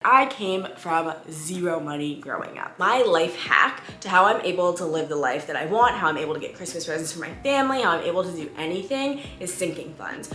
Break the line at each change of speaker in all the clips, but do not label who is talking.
I came from zero money growing up. My life hack to how I'm able to live the life that I want, how I'm able to get Christmas presents for my family, how I'm able to do anything is sinking funds.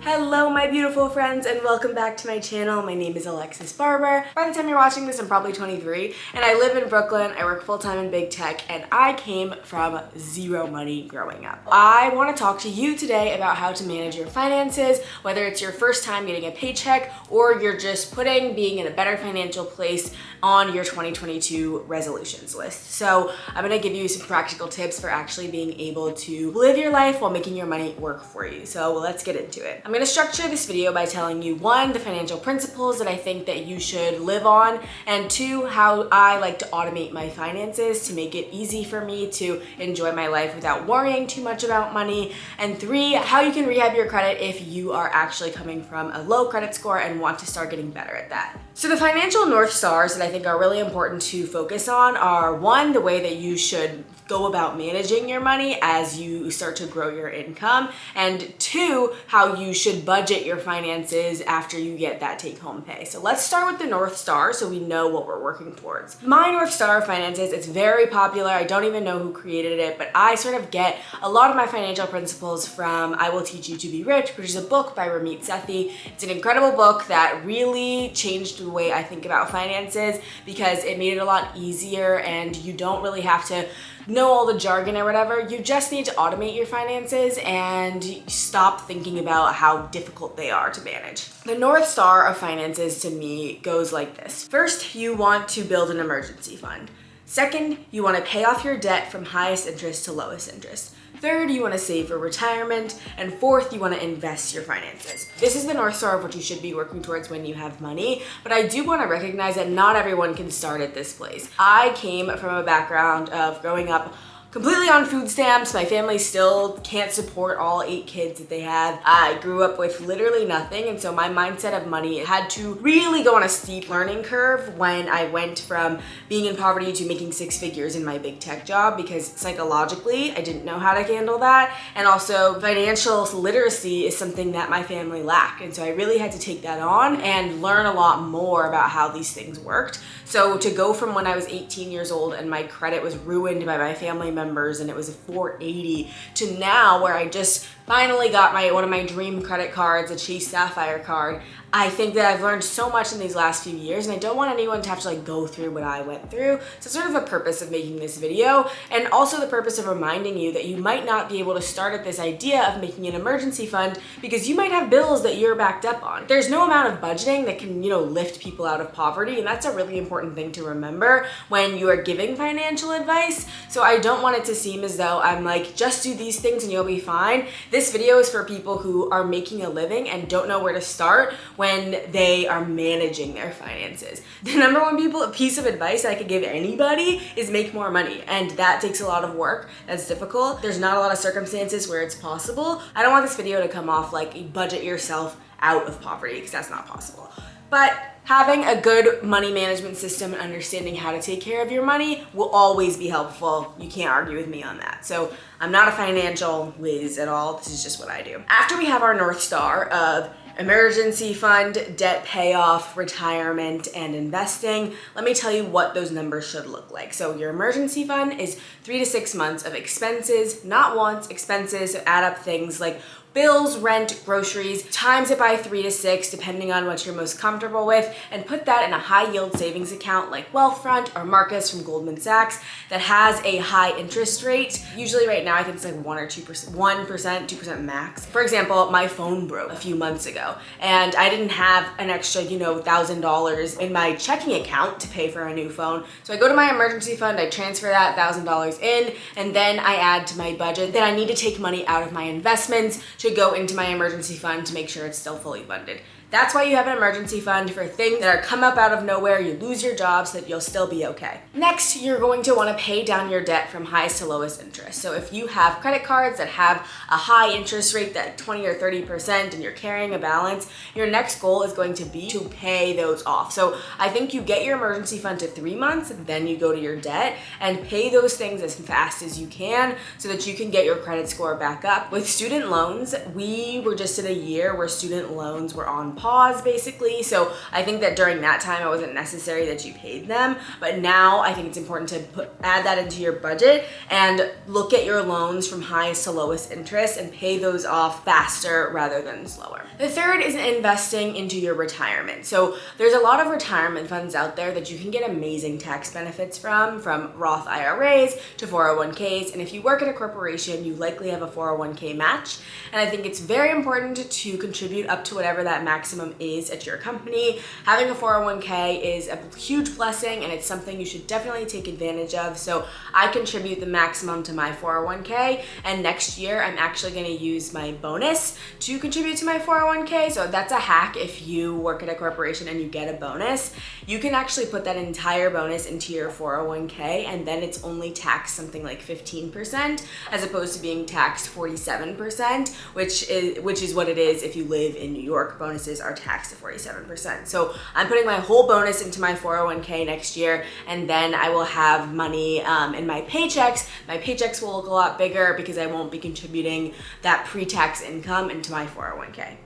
Hello my beautiful friends and welcome back to my channel. My name is Alexis Barber. By the time you're watching this, I'm probably 23 and I live in Brooklyn. I work full-time in big tech and I came from zero money growing up. I want to talk to you today about how to manage your finances, whether it's your first time getting a paycheck or you're just putting being in a better financial place on your 2022 resolutions list. So I'm going to give you some practical tips for actually being able to live your life while making your money work for you. So let's get into it. I'm going to structure this video by telling you one, the financial principles that I think that you should live on, and two, how I like to automate my finances to make it easy for me to enjoy my life without worrying too much about money, and three, how you can rehab your credit if you are actually coming from a low credit score and want to start getting better at that. So the financial North Stars that I think are really important to focus on are one, the way that you should go about managing your money as you start to grow your income, and two, how you should budget your finances after you get that take-home pay. So let's start with the North Star so we know what we're working towards. My North Star of finances, it's very popular. I don't even know who created it, but I sort of get a lot of my financial principles from I Will Teach You to Be Rich, which is a book by Ramit Sethi. It's an incredible book that really changed the way I think about finances because it made it a lot easier and you don't really have to know all the jargon or whatever. You just need to automate your finances and stop thinking about how difficult they are to manage. The North Star of finances to me goes like this. First, you want to build an emergency fund. Second, you want to pay off your debt from highest interest to lowest interest. Third, you want to save for retirement. And fourth, you want to invest your finances. This is the North Star of what you should be working towards when you have money, but I do want to recognize that not everyone can start at this place. I came from a background of growing up completely on food stamps. My family still can't support all 8 kids that they have. I grew up with literally nothing, and so my mindset of money had to really go on a steep learning curve when I went from being in poverty to making 6 figures in my big tech job, because psychologically I didn't know how to handle that, and also financial literacy is something that my family lacked, and so I really had to take that on and learn a lot more about how these things worked. So to go from when I was 18 years old and my credit was ruined by my family members and it was a 480 to now where I just finally got one of my dream credit cards, a Chase Sapphire card. I think that I've learned so much in these last few years and I don't want anyone to have to go through what I went through. So sort of the purpose of making this video, and also the purpose of reminding you that you might not be able to start at this idea of making an emergency fund because you might have bills that you're backed up on. There's no amount of budgeting that can, lift people out of poverty, and that's a really important thing to remember when you are giving financial advice. So I don't want it to seem as though I'm like, just do these things and you'll be fine. This video is for people who are making a living and don't know where to start when they are managing their finances. The number one piece of advice I could give anybody is make more money, and that takes a lot of work. That's difficult. There's not a lot of circumstances where it's possible. I don't want this video to come off like you budget yourself out of poverty, because that's not possible. But having a good money management system and understanding how to take care of your money will always be helpful. You can't argue with me on that. So I'm not a financial whiz at all. This is just what I do. After we have our North Star of emergency fund, debt payoff, retirement, and investing, let me tell you what those numbers should look like. So your emergency fund is 3 to 6 months of expenses, not wants, expenses. So add up things like bills, rent, groceries, times it by 3 to 6, depending on what you're most comfortable with, and put that in a high yield savings account like Wealthfront or Marcus from Goldman Sachs that has a high interest rate. Usually right now, I think it's like 1 or 2%, 1%, 2% max. For example, my phone broke a few months ago and I didn't have an extra, $1,000 in my checking account to pay for a new phone. So I go to my emergency fund, I transfer that $1,000 in, and then I add to my budget that I need to take money out of my investments to go into my emergency fund to make sure it's still fully funded. That's why you have an emergency fund for things that are come up out of nowhere, you lose your job so that you'll still be okay. Next, you're going to want to pay down your debt from highest to lowest interest. So if you have credit cards that have a high interest rate, that 20 or 30%, and you're carrying a balance, your next goal is going to be to pay those off. So I think you get your emergency fund to 3 months, then you go to your debt and pay those things as fast as you can so that you can get your credit score back up. With student loans, we were just in a year where student loans were on pause basically. So I think that during that time it wasn't necessary that you paid them, but now I think it's important to add that into your budget and look at your loans from highest to lowest interest and pay those off faster rather than slower. The third is investing into your retirement. So there's a lot of retirement funds out there that you can get amazing tax benefits from Roth IRAs to 401ks, and if you work at a corporation, you likely have a 401k match, and I think it's very important to contribute up to whatever that maximum is at your company. Having a 401k is a huge blessing, and it's something you should definitely take advantage of. So I contribute the maximum to my 401k, and next year I'm actually going to use my bonus to contribute to my 401k. So that's a hack. If you work at a corporation and you get a bonus, you can actually put that entire bonus into your 401k, and then it's only taxed something like 15% as opposed to being taxed 47%, which is what it is if you live in New York. Bonuses are taxed at 47%. So I'm putting my whole bonus into my 401k next year, and then I will have money in my paychecks. My paychecks will look a lot bigger because I won't be contributing that pre-tax income into my 401k.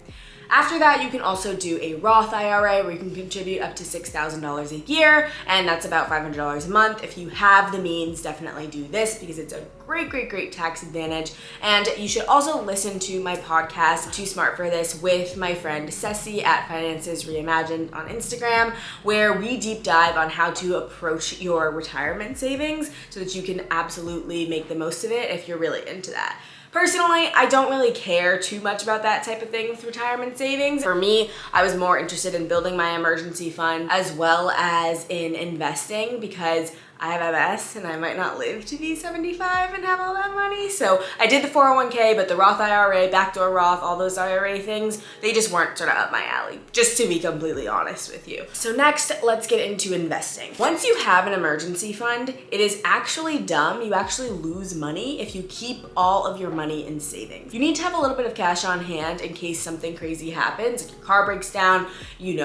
After that, you can also do a Roth IRA where you can contribute up to $6,000 a year, and that's about $500 a month. If you have the means, definitely do this because it's a great tax advantage. And you should also listen to my podcast, Too Smart for This, with my friend Ceci at Finances Reimagined on Instagram, where we deep dive on how to approach your retirement savings so that you can absolutely make the most of it if you're really into that. Personally, I don't really care too much about that type of thing with retirement savings. For me, I was more interested in building my emergency fund as well as in investing because I have MS and I might not live to be 75 and have all that money. So I did the 401k, but the Roth IRA, backdoor Roth, all those IRA things, they just weren't sort of up my alley, just to be completely honest with you. So next, let's get into investing. Once you have an emergency fund, it is actually dumb. You actually lose money if you keep all of your money in savings. You need to have a little bit of cash on hand in case something crazy happens, like your car breaks down,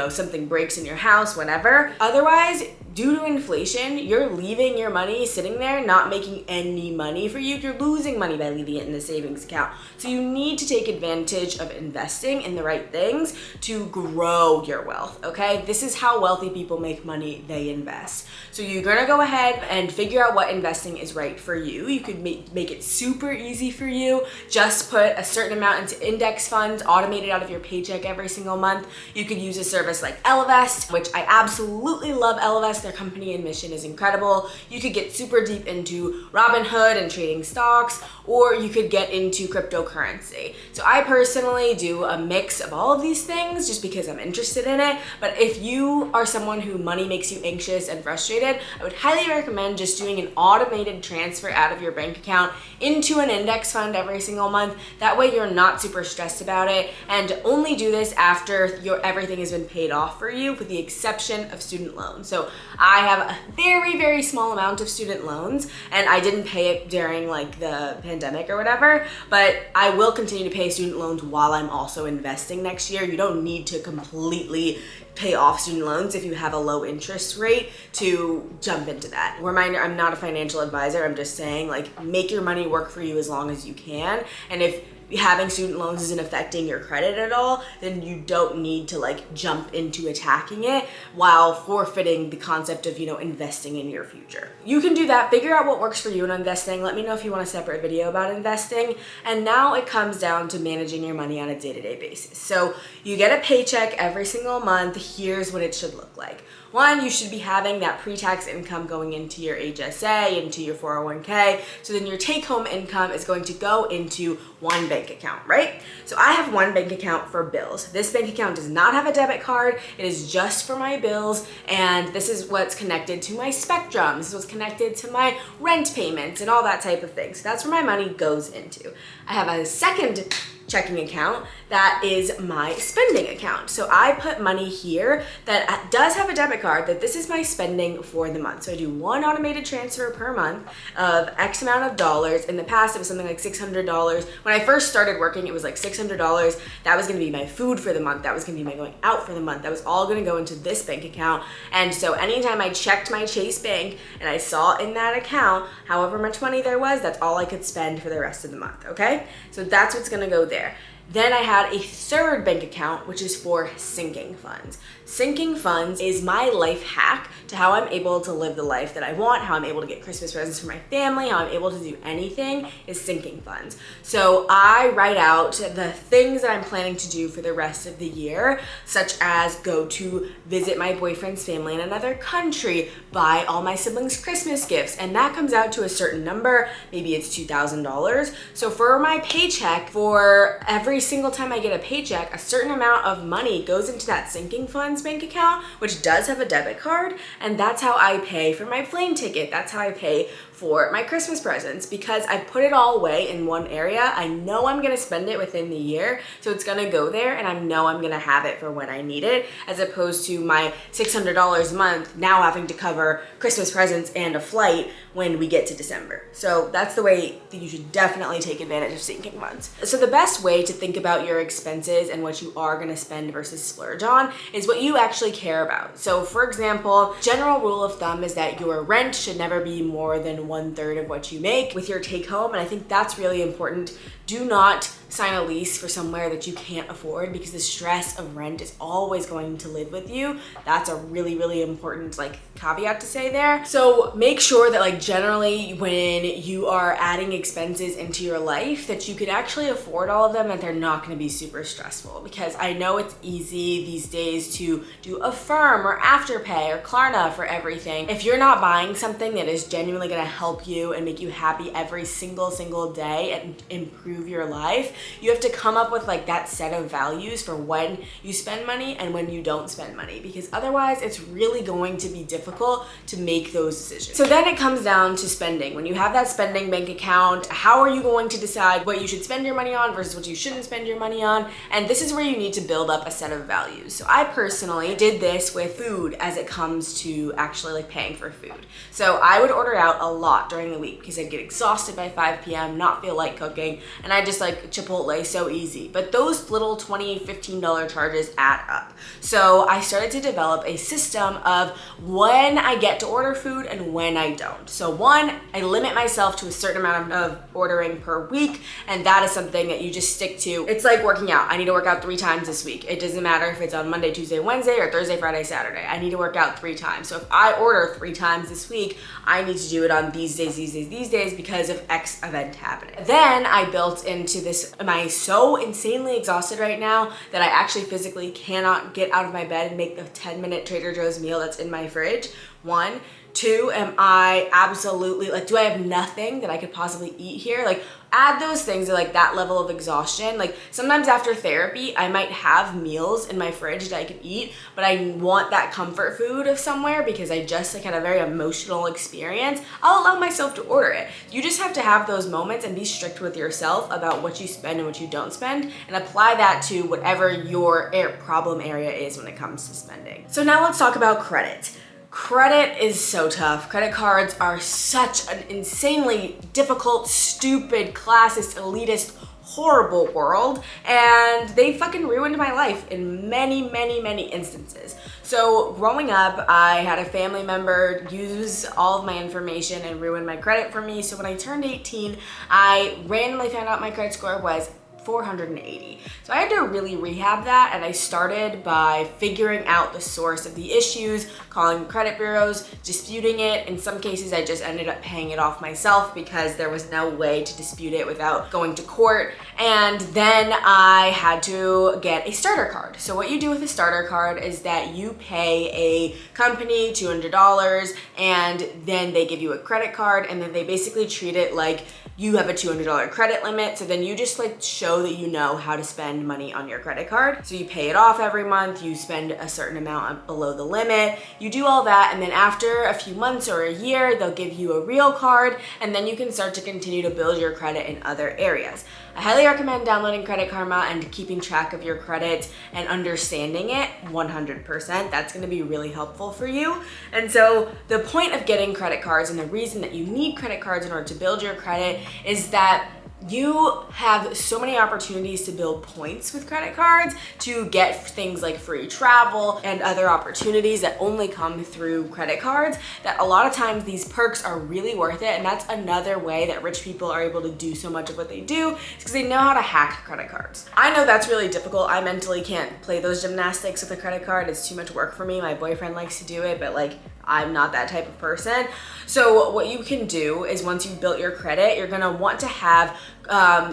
something breaks in your house, whatever. Otherwise, due to inflation, you're leaving your money sitting there, not making any money for you. You're losing money by leaving it in the savings account. So you need to take advantage of investing in the right things to grow your wealth, okay? This is how wealthy people make money, they invest. So you're gonna go ahead and figure out what investing is right for you. You could make it super easy for you. Just put a certain amount into index funds, automate it out of your paycheck every single month. You could use a service like Ellevest, which I absolutely love Ellevest. Their company and mission is incredible. You could get super deep into Robinhood and trading stocks, or you could get into cryptocurrency. So I personally do a mix of all of these things just because I'm interested in it. But if you are someone who money makes you anxious and frustrated, I would highly recommend just doing an automated transfer out of your bank account into an index fund every single month. That way you're not super stressed about it, and only do this after everything has been paid off for you, with the exception of student loans. So I have a very small amount of student loans, and I didn't pay it during like the pandemic or whatever, but I will continue to pay student loans while I'm also investing next year. You don't need to completely pay off student loans if you have a low interest rate to jump into that. Reminder, I'm not a financial advisor. I'm just saying, like, make your money work for you as long as you can. And if having student loans isn't affecting your credit at all, then you don't need to like jump into attacking it while forfeiting the concept of, investing in your future. You can do that, figure out what works for you in investing. Let me know if you want a separate video about investing. And now it comes down to managing your money on a day-to-day basis. So you get a paycheck every single month. Here's what it should look like. One, you should be having that pre-tax income going into your HSA, into your 401k. So then your take-home income is going to go into one bank account, right? So I have one bank account for bills. This bank account does not have a debit card. It is just for my bills. And this is what's connected to my Spectrum. This is what's connected to my rent payments and all that type of thing. So that's where my money goes into. I have a second checking account that is my spending account. So I put money here that does have a debit card, that this is my spending for the month. So I do one automated transfer per month of X amount of dollars. In the past, it was something like $600. When I first started working, it was like $600. That was gonna be my food for the month. That was gonna be my going out for the month. That was all gonna go into this bank account. And so anytime I checked my Chase Bank and I saw in that account, however much money there was, that's all I could spend for the rest of the month, okay? So that's what's gonna go there. Then I had a third bank account, which is for sinking funds. Sinking funds is my life hack to how I'm able to live the life that I want, how I'm able to get Christmas presents for my family, how I'm able to do anything is sinking funds. So I write out the things that I'm planning to do for the rest of the year, such as go to visit my boyfriend's family in another country, buy all my siblings Christmas gifts, and that comes out to a certain number. Maybe it's $2,000. So for my paycheck, for every single time I get a paycheck, a certain amount of money goes into that sinking funds bank account, which does have a debit card, and that's how I pay for my plane ticket. That's how I pay for my Christmas presents, because I put it all away in one area. I know I'm gonna spend it within the year, so it's gonna go there, and I know I'm gonna have it for when I need it, as opposed to my $600 a month now having to cover Christmas presents and a flight when we get to December. So that's the way that you should definitely take advantage of sinking funds. So the best way to think about your expenses and what you are gonna spend versus splurge on is what you actually care about. So for example, general rule of thumb is that your rent should never be more than 1/3 of what you make with your take home. And I think that's really important. Do not sign a lease for somewhere that you can't afford, because the stress of rent is always going to live with you. That's a really, really important caveat to say there. So make sure that generally when you are adding expenses into your life that you can actually afford all of them and they're not gonna be super stressful, because I know it's easy these days to do Affirm or Afterpay or Klarna for everything. If you're not buying something that is genuinely gonna help you and make you happy every single day and improve your life, you have to come up with that set of values for when you spend money and when you don't spend money, because otherwise it's really going to be difficult to make those decisions. So then it comes down to spending. When you have that spending bank account, how are you going to decide what you should spend your money on versus what you shouldn't spend your money on? And this is where you need to build up a set of values. So I personally did this with food as it comes to actually paying for food. So I would order out a lot during the week because I'd get exhausted by 5 p.m., not feel like cooking, and I just Chipotle, so easy. But those little $20, $15 charges add up. So I started to develop a system of when I get to order food and when I don't. So one, I limit myself to a certain amount of ordering per week, and that is something that you just stick to. It's like working out. I need to work out 3 times this week. It doesn't matter if it's on Monday, Tuesday, Wednesday, or Thursday, Friday, Saturday. I need to work out 3 times. So if I order 3 times this week, I need to do it on these days because of X event happening. Then I built into this, am I so insanely exhausted right now that I actually physically cannot get out of my bed and make the 10-minute Trader Joe's meal that's in my fridge? 1. 2, am I absolutely, do I have nothing that I could possibly eat here? Add those things to that level of exhaustion. Sometimes after therapy, I might have meals in my fridge that I could eat, but I want that comfort food of somewhere because I just had a very emotional experience. I'll allow myself to order it. You just have to have those moments and be strict with yourself about what you spend and what you don't spend, and apply that to whatever your problem area is when it comes to spending. So now let's talk about credit. Credit is so tough. Credit cards are such an insanely difficult, stupid, classist, elitist, horrible world, and they fucking ruined my life in many instances. So growing up, I had a family member use all of my information and ruin my credit for me. So when I turned 18, I randomly found out my credit score was 480. So I had to really rehab that, and I started by figuring out the source of the issues, calling credit bureaus, disputing it. In some cases, I just ended up paying it off myself because there was no way to dispute it without going to court. And then I had to get a starter card. So what you do with a starter card is that you pay a company $200, and then they give you a credit card, and then they basically treat it like you have a $200 credit limit. So then you just show that you know how to spend money on your credit card. So you pay it off every month, you spend a certain amount below the limit, you do all that, and then after a few months or a year, they'll give you a real card, and then you can start to continue to build your credit in other areas. I highly recommend downloading Credit Karma and keeping track of your credit and understanding it 100%. That's gonna be really helpful for you. And so the point of getting credit cards and the reason that you need credit cards in order to build your credit is that you have so many opportunities to build points with credit cards to get things like free travel and other opportunities that only come through credit cards, that a lot of times these perks are really worth it. And that's another way that rich people are able to do so much of what they do, is because they know how to hack credit cards. I know that's really difficult. I mentally can't play those gymnastics with a credit card. It's too much work for me. My boyfriend likes to do it, but like, I'm not that type of person. So what you can do is once you've built your credit, you're gonna want to have,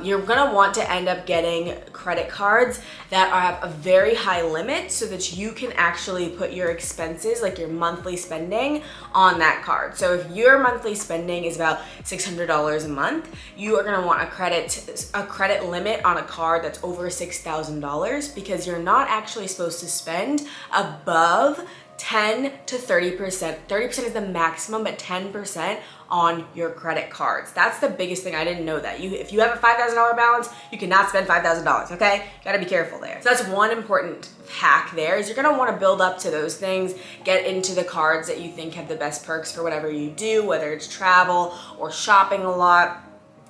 you're gonna want to end up getting credit cards that have a very high limit so that you can actually put your expenses, like your monthly spending, on that card. So if your monthly spending is about $600 a month, you are gonna want a credit limit on a card that's over $6,000, because you're not actually supposed to spend above 10 to 30%. 30% is the maximum, but 10% on your credit cards. That's the biggest thing. I didn't know that. If you have a $5,000 balance, you cannot spend $5,000, okay? You gotta be careful there. So that's one important hack there, is you're gonna wanna build up to those things, get into the cards that you think have the best perks for whatever you do, whether it's travel or shopping a lot.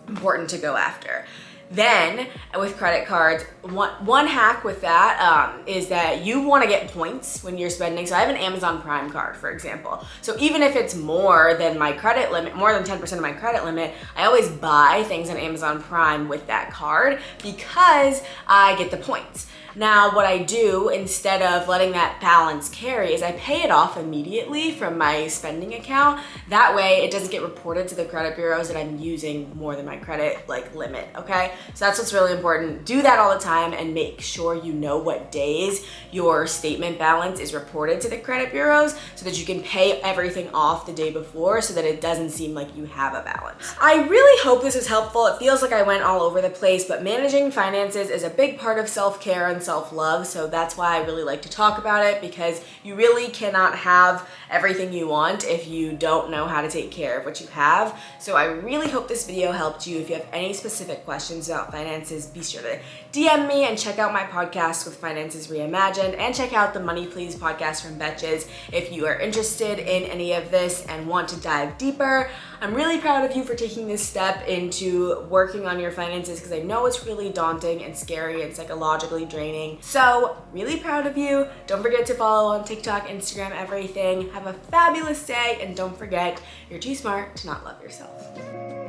Important to go after. Then with credit cards, one hack with that is that you want to get points when you're spending. So I have an Amazon Prime card, for example. So even if it's more than my credit limit, more than 10% of my credit limit, I always buy things on Amazon Prime with that card because I get the points. Now, what I do instead of letting that balance carry is I pay it off immediately from my spending account. That way it doesn't get reported to the credit bureaus that I'm using more than my credit limit, okay? So that's what's really important. Do that all the time and make sure you know what days your statement balance is reported to the credit bureaus so that you can pay everything off the day before so that it doesn't seem like you have a balance. I really hope this was helpful. It feels like I went all over the place, but managing finances is a big part of self-care and self-love, so that's why I really like to talk about it, because you really cannot have everything you want if you don't know how to take care of what you have. So I really hope this video helped you. If you have any specific questions about finances, be sure to DM me and check out my podcast with Finances Reimagined, and check out the Money Please podcast from Betches if you are interested in any of this and want to dive deeper. I'm really proud of you for taking this step into working on your finances, because I know it's really daunting and scary and psychologically draining. So really proud of you. Don't forget to follow on TikTok, Instagram, everything. Have a fabulous day, and don't forget, you're too smart to not love yourself.